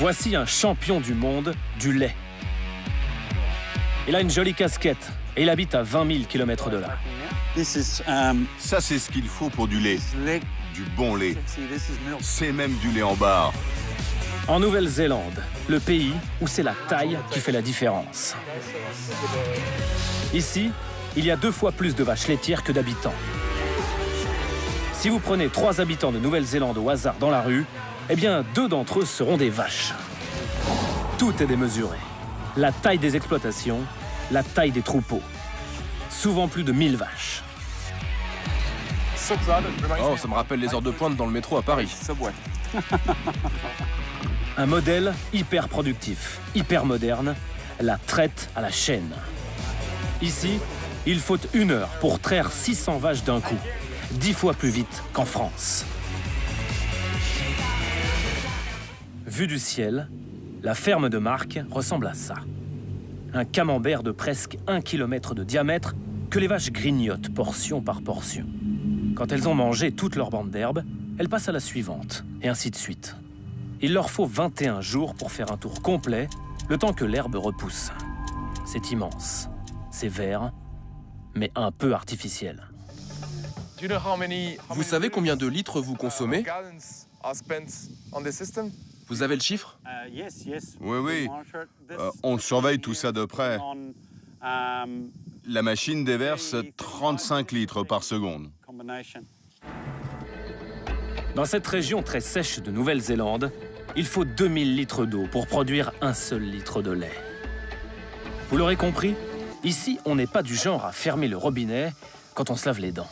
Voici un champion du monde du lait. Il a une jolie casquette et il habite à 20 000 km de là. Ça, c'est ce qu'il faut pour du lait. Du bon lait. C'est même du lait en barre. En Nouvelle-Zélande, le pays où c'est la taille qui fait la différence. Ici, il y a 2 fois plus de vaches laitières que d'habitants. Si vous prenez 3 habitants de Nouvelle-Zélande au hasard dans la rue, eh bien 2 d'entre eux seront des vaches. Tout est démesuré. La taille des exploitations, la taille des troupeaux. Souvent plus de 1000 vaches. Oh, ça me rappelle les heures de pointe dans le métro à Paris. Un modèle hyper productif, hyper moderne, la traite à la chaîne. Ici, il faut 1 heure pour traire 600 vaches d'un coup, 10 fois plus vite qu'en France. Vue du ciel, la ferme de Marc ressemble à ça. Un camembert de presque 1 km de diamètre que les vaches grignotent portion par portion. Quand elles ont mangé toute leur bande d'herbe, elles passent à la suivante, et ainsi de suite. Il leur faut 21 jours pour faire un tour complet, le temps que l'herbe repousse. C'est immense, c'est vert, mais un peu artificiel. Vous savez combien de litres vous consommez? Vous avez le chiffre? Oui, oui. On surveille tout ça de près. La machine déverse 35 litres par seconde. Dans cette région très sèche de Nouvelle-Zélande, il faut 2000 litres d'eau pour produire 1 seul litre de lait. Vous l'aurez compris, ici, on n'est pas du genre à fermer le robinet quand on se lave les dents.